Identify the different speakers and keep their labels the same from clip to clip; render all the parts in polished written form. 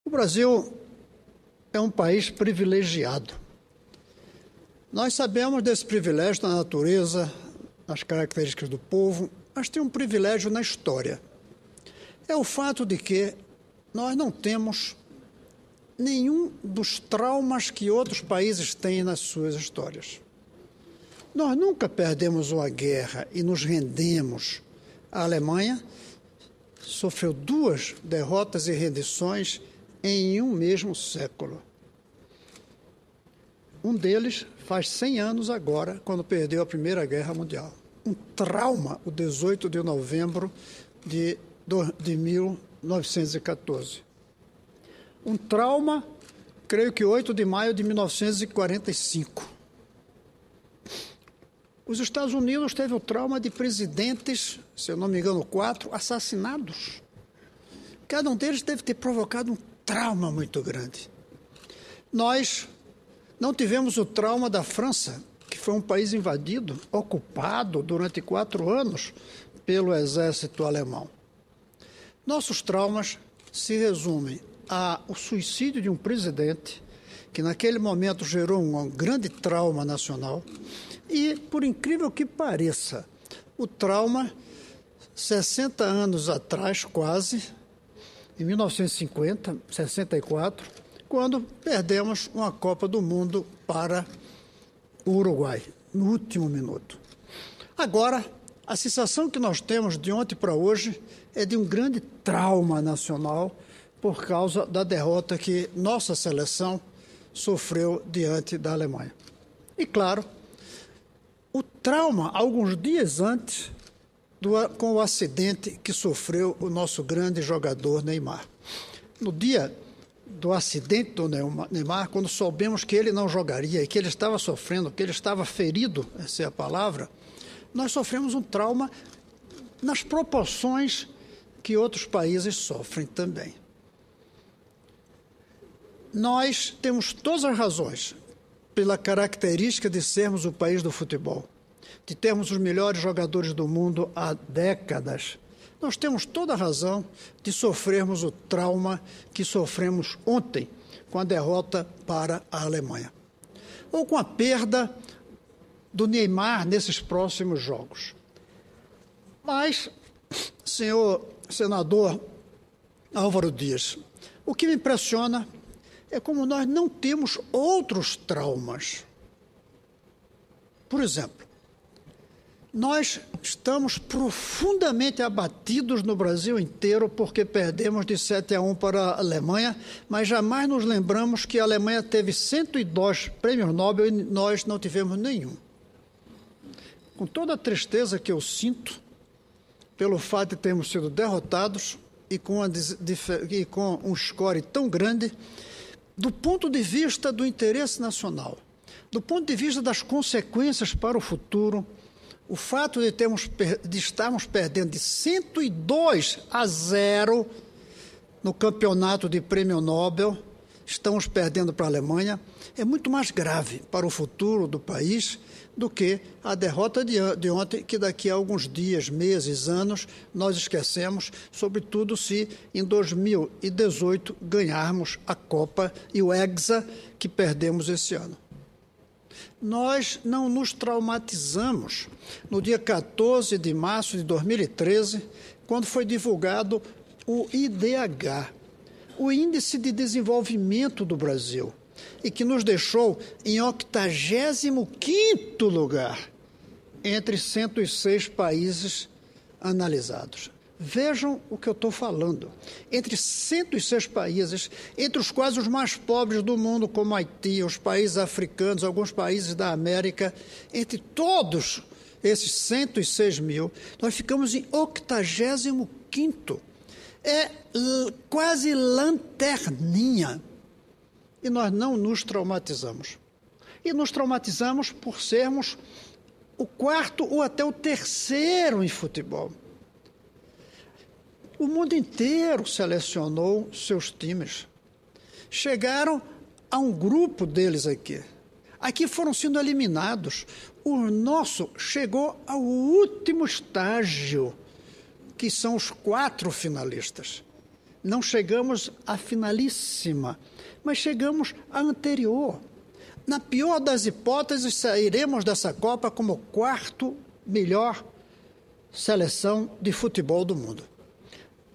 Speaker 1: O Brasil é um país privilegiado. Nós sabemos desse privilégio na natureza, nas características do povo, mas tem um privilégio na história. É o fato de que nós não temos nenhum dos traumas que outros países têm nas suas histórias. Nós nunca perdemos uma guerra e nos rendemos. A Alemanha sofreu 2 derrotas e rendições em um mesmo século. Um deles faz 100 anos agora, quando perdeu a Primeira Guerra Mundial. Um trauma, o 18 de novembro de 1914. Um trauma, creio que 8 de maio de 1945. Os Estados Unidos teve o trauma de presidentes, se eu não me engano, 4, assassinados. Cada um deles deve ter provocado um trauma muito grande. Nós não tivemos o trauma da França, que foi um país invadido, ocupado durante 4 anos pelo exército alemão. Nossos traumas se resumem ao suicídio de um presidente, que naquele momento gerou um grande trauma nacional, e, por incrível que pareça, o trauma, 60 anos atrás, quase, em 1950, 64, quando perdemos uma Copa do Mundo para o Uruguai, no último minuto. Agora, a sensação que nós temos de ontem para hoje é de um grande trauma nacional por causa da derrota que nossa seleção sofreu diante da Alemanha. E, claro, o trauma, alguns dias antes, com o acidente que sofreu o nosso grande jogador Neymar. No dia do acidente do Neymar, quando soubemos que ele não jogaria e que ele estava sofrendo, que ele estava ferido, essa é a palavra, nós sofremos um trauma nas proporções que outros países sofrem também. Nós temos todas as razões pela característica de sermos o país do futebol, de termos os melhores jogadores do mundo há décadas. Nós temos toda a razão de sofrermos o trauma que sofremos ontem com a derrota para a Alemanha, ou com a perda do Neymar nesses próximos jogos. Mas, senhor senador Álvaro Dias, o que me impressiona é como nós não temos outros traumas. Por exemplo, nós estamos profundamente abatidos no Brasil inteiro porque perdemos de 7-1 para a Alemanha, mas jamais nos lembramos que a Alemanha teve 102 prêmios Nobel e nós não tivemos nenhum. Com toda a tristeza que eu sinto pelo fato de termos sido derrotados e com um score tão grande, do ponto de vista do interesse nacional, do ponto de vista das consequências para o futuro, o fato de estarmos perdendo de 102-0 no campeonato de prêmio Nobel, estamos perdendo para a Alemanha, é muito mais grave para o futuro do país do que a derrota de ontem, que daqui a alguns dias, meses, anos, nós esquecemos, sobretudo se em 2018 ganharmos a Copa e o Hexa que perdemos esse ano. Nós não nos traumatizamos no dia 14 de março de 2013, quando foi divulgado o IDH, o Índice de Desenvolvimento do Brasil, e que nos deixou em 85º lugar entre 106 países analisados. Vejam o que eu estou falando. Entre 106 países, entre os quais os mais pobres do mundo, como Haiti, os países africanos, alguns países da América, entre todos esses 106 mil, nós ficamos em 85º. É quase lanterninha. E nós não nos traumatizamos. E nos traumatizamos por sermos o 4º ou até o 3º em futebol. O mundo inteiro selecionou seus times. Chegaram a um grupo deles aqui. Aqui foram sendo eliminados. O nosso chegou ao último estágio, que são os 4 finalistas. não chegamos à finalíssima, mas chegamos à anterior. Na pior das hipóteses, sairemos dessa Copa como quarto melhor seleção de futebol do mundo.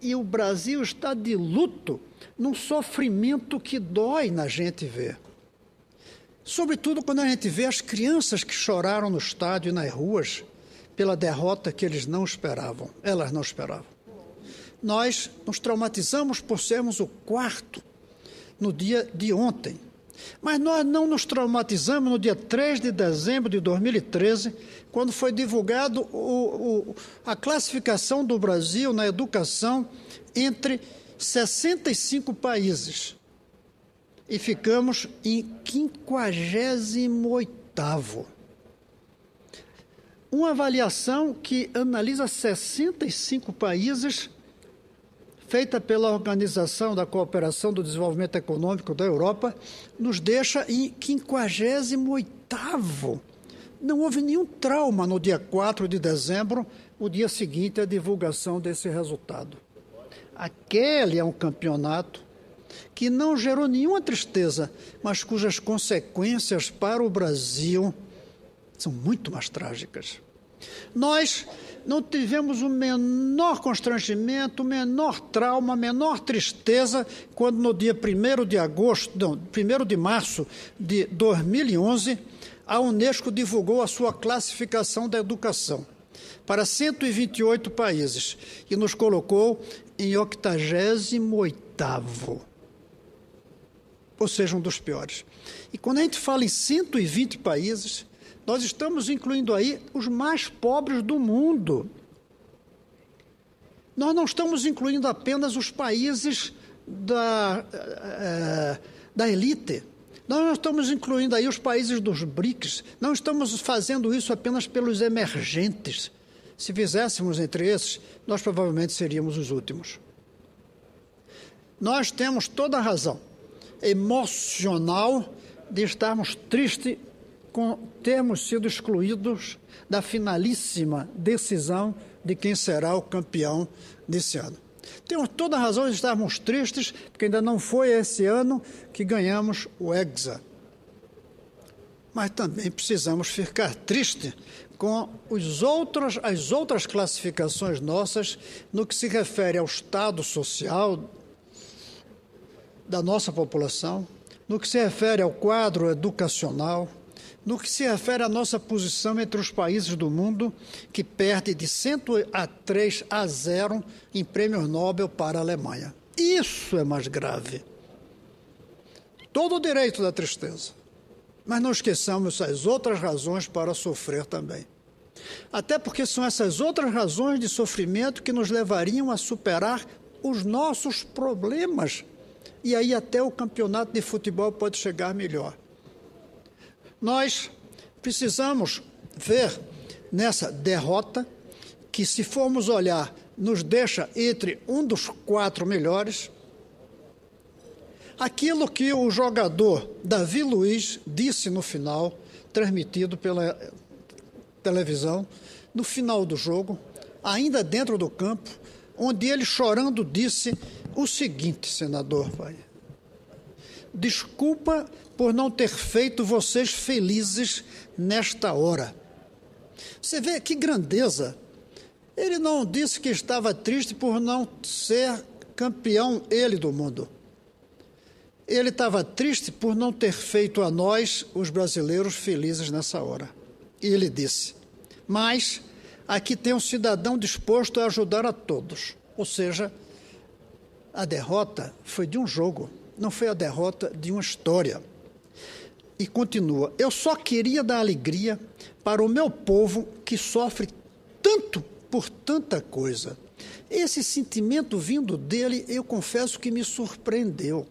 Speaker 1: E o Brasil está de luto, num sofrimento que dói na gente ver. Sobretudo quando a gente vê as crianças que choraram no estádio e nas ruas pela derrota que elas não esperavam. Nós nos traumatizamos por sermos o quarto no dia de ontem. Mas nós não nos traumatizamos no dia 3 de dezembro de 2013, quando foi divulgado a classificação do Brasil na educação entre 65 países. E ficamos em 58º. Uma avaliação que analisa 65 países, feita pela Organização da Cooperação do Desenvolvimento Econômico da Europa, nos deixa em 58º. Não houve nenhum trauma no dia 4 de dezembro, o dia seguinte à divulgação desse resultado. Aquele é um campeonato que não gerou nenhuma tristeza, mas cujas consequências para o Brasil são muito mais trágicas. Nós não tivemos o menor constrangimento, o menor trauma, a menor tristeza quando no dia 1º de março de 2011, a Unesco divulgou a sua classificação da educação para 128 países e nos colocou em 88º. Ou seja, um dos piores. E quando a gente fala em 120 países, nós estamos incluindo aí os mais pobres do mundo. Nós não estamos incluindo apenas os países da elite. Nós não estamos incluindo aí os países dos BRICS. Não estamos fazendo isso apenas pelos emergentes. Se fizéssemos entre esses, nós provavelmente seríamos os últimos. Nós temos toda a razão emocional de estarmos tristes com termos sido excluídos da finalíssima decisão de quem será o campeão desse ano. Temos toda a razão de estarmos tristes, porque ainda não foi esse ano que ganhamos o Hexa. Mas também precisamos ficar tristes com as outras classificações nossas no que se refere ao estado social da nossa população, no que se refere ao quadro educacional, no que se refere à nossa posição entre os países do mundo, que perde de 103-0 em prêmios Nobel para a Alemanha. Isso é mais grave. Todo o direito da tristeza. Mas não esqueçamos as outras razões para sofrer também. Até porque são essas outras razões de sofrimento que nos levariam a superar os nossos problemas. E aí até o campeonato de futebol pode chegar melhor. Nós precisamos ver nessa derrota, que se formos olhar, nos deixa entre um dos 4 melhores, aquilo que o jogador Davi Luiz disse no final, transmitido pela televisão, no final do jogo, ainda dentro do campo, onde ele chorando disse o seguinte, senador, pai: desculpa por não ter feito vocês felizes nesta hora. Você vê que grandeza. Ele não disse que estava triste por não ser campeão ele do mundo. Ele estava triste por não ter feito a nós, os brasileiros, felizes nessa hora. E ele disse: mas aqui tem um cidadão disposto a ajudar a todos. Ou seja, a derrota foi de um jogo, não foi a derrota de uma história. E continua: eu só queria dar alegria para o meu povo que sofre tanto por tanta coisa. Esse sentimento vindo dele, eu confesso que me surpreendeu.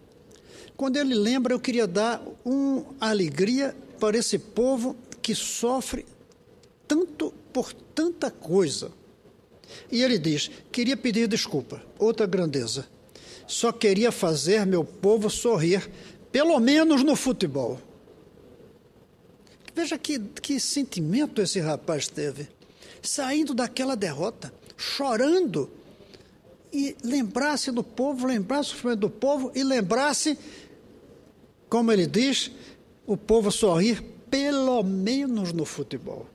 Speaker 1: Quando ele lembra, eu queria dar uma alegria para esse povo que sofre tanto por tanta coisa. E ele diz: queria pedir desculpa, outra grandeza. Só queria fazer meu povo sorrir, pelo menos no futebol. Veja que sentimento esse rapaz teve, saindo daquela derrota, chorando e lembrasse do povo, lembrasse o sofrimento do povo e lembrasse, como ele diz, o povo sorrir pelo menos no futebol.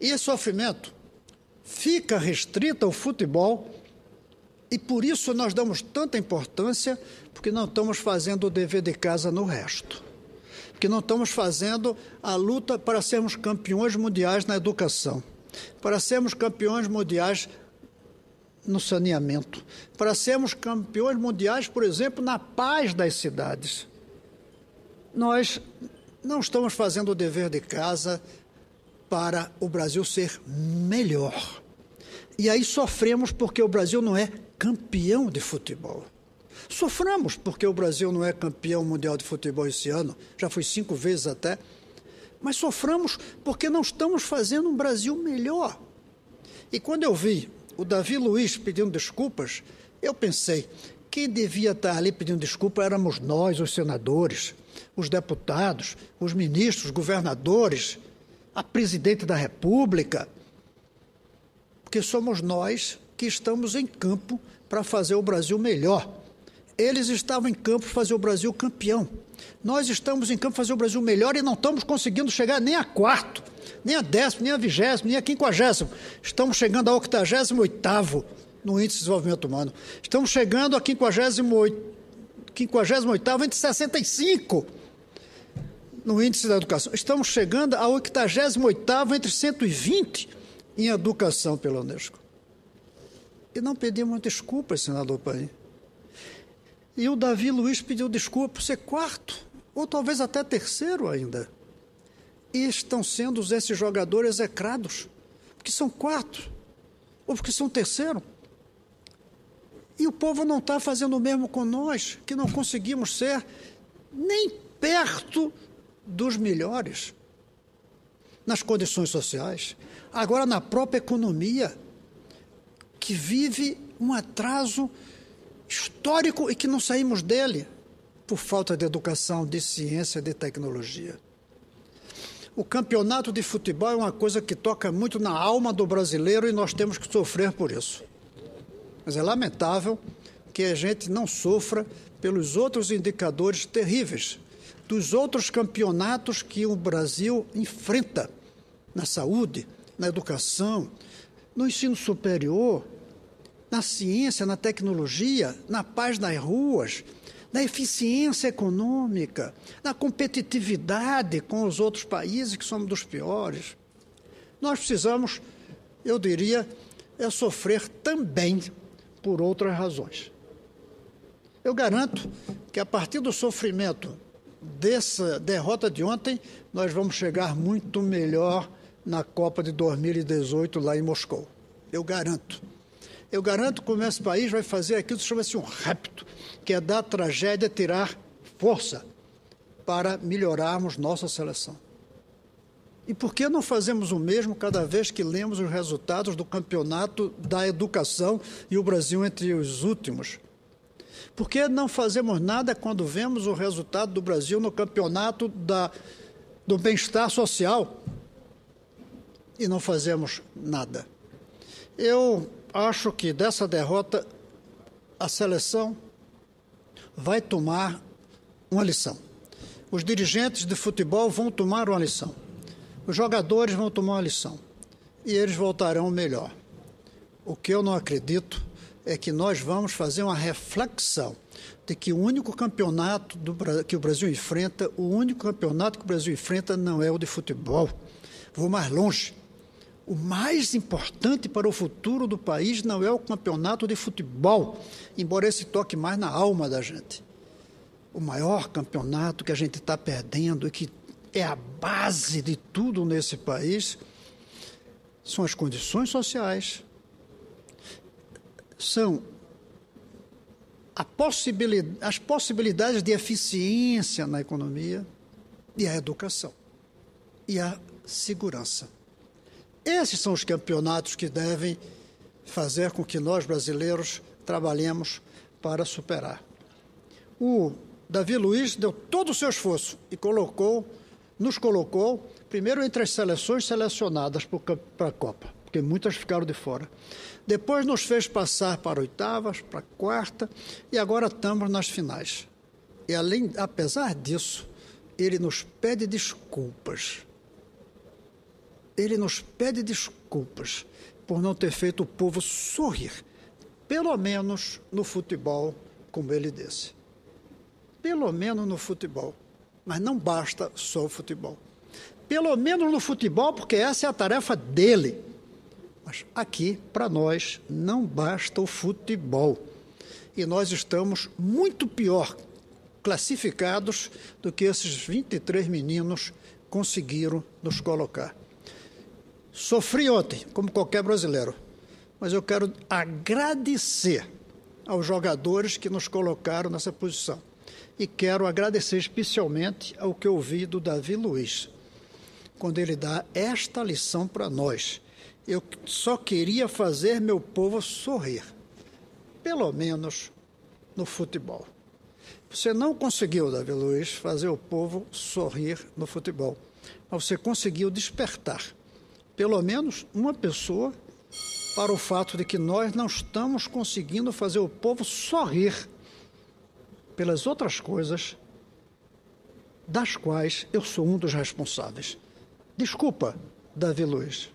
Speaker 1: E esse sofrimento fica restrito ao futebol e por isso nós damos tanta importância, porque não estamos fazendo o dever de casa no resto. Porque não estamos fazendo a luta para sermos campeões mundiais na educação, para sermos campeões mundiais no saneamento, para sermos campeões mundiais, por exemplo, na paz das cidades. Nós não estamos fazendo o dever de casa para o Brasil ser melhor. E aí sofremos porque o Brasil não é campeão de futebol. Sofremos porque o Brasil não é campeão mundial de futebol esse ano, já foi 5 vezes até, mas sofremos porque não estamos fazendo um Brasil melhor. E quando eu vi o Davi Luiz pedindo desculpas, eu pensei, quem devia estar ali pedindo desculpa éramos nós, os senadores, os deputados, os ministros, os governadores, a presidente da República, porque somos nós que estamos em campo para fazer o Brasil melhor. Eles estavam em campo para fazer o Brasil campeão. Nós estamos em campo para fazer o Brasil melhor e não estamos conseguindo chegar nem a quarto, nem a 10º, nem a 20º, nem a 50º. Estamos chegando a 88º no Índice de Desenvolvimento Humano. Estamos chegando a 58º entre 65 no Índice da Educação. Estamos chegando a 88º entre 120 em educação pela Unesco. E não pedimos desculpas, senador Paim. E o Davi Luiz pediu desculpa por ser quarto, ou talvez até terceiro ainda. E estão sendo esses jogadores execrados, porque são quarto, ou porque são terceiro. E o povo não está fazendo o mesmo com nós, que não conseguimos ser nem perto dos melhores nas condições sociais. Agora, na própria economia, que vive um atraso histórico e que não saímos dele por falta de educação, de ciência, de tecnologia. O campeonato de futebol é uma coisa que toca muito na alma do brasileiro e nós temos que sofrer por isso. Mas é lamentável que a gente não sofra pelos outros indicadores terríveis, dos outros campeonatos que o Brasil enfrenta na saúde, na educação, no ensino superior, na ciência, na tecnologia, na paz nas ruas, na eficiência econômica, na competitividade com os outros países que somos dos piores. Nós precisamos, eu diria, sofrer também por outras razões. Eu garanto que a partir do sofrimento dessa derrota de ontem, nós vamos chegar muito melhor na Copa de 2018 lá em Moscou. Eu garanto. Eu garanto que o nosso país vai fazer aquilo que chama-se um rapto, que é da tragédia tirar força para melhorarmos nossa seleção. E por que não fazemos o mesmo cada vez que lemos os resultados do campeonato da educação e o Brasil entre os últimos? Por que não fazemos nada quando vemos o resultado do Brasil no campeonato do bem-estar social e não fazemos nada? Eu acho que dessa derrota a seleção vai tomar uma lição. Os dirigentes de futebol vão tomar uma lição. Os jogadores vão tomar uma lição. E eles voltarão melhor. O que eu não acredito é que nós vamos fazer uma reflexão de que o único campeonato que o Brasil enfrenta, o único campeonato que o Brasil enfrenta não é o de futebol. Vou mais longe. O mais importante para o futuro do país não é o campeonato de futebol, embora esse toque mais na alma da gente. O maior campeonato que a gente está perdendo e que é a base de tudo nesse país são as condições sociais, são as possibilidades de eficiência na economia e a educação e a segurança. Esses são os campeonatos que devem fazer com que nós, brasileiros, trabalhemos para superar. O Davi Luiz deu todo o seu esforço e nos colocou, primeiro, entre as seleções selecionadas para a Copa, porque muitas ficaram de fora. Depois nos fez passar para oitavas, para quarta, e agora estamos nas finais. E apesar disso, ele nos pede desculpas. Ele nos pede desculpas por não ter feito o povo sorrir, pelo menos no futebol, como ele disse. Pelo menos no futebol. Mas não basta só o futebol. Pelo menos no futebol, porque essa é a tarefa dele. Mas aqui, para nós, não basta o futebol. E nós estamos muito pior classificados do que esses 23 meninos conseguiram nos colocar. Sofri ontem, como qualquer brasileiro, mas eu quero agradecer aos jogadores que nos colocaram nessa posição. E quero agradecer especialmente ao que eu ouvi do Davi Luiz, quando ele dá esta lição para nós. Eu só queria fazer meu povo sorrir, pelo menos no futebol. Você não conseguiu, Davi Luiz, fazer o povo sorrir no futebol, mas você conseguiu despertar pelo menos uma pessoa para o fato de que nós não estamos conseguindo fazer o povo sorrir pelas outras coisas das quais eu sou um dos responsáveis. Desculpa, Davi Luiz.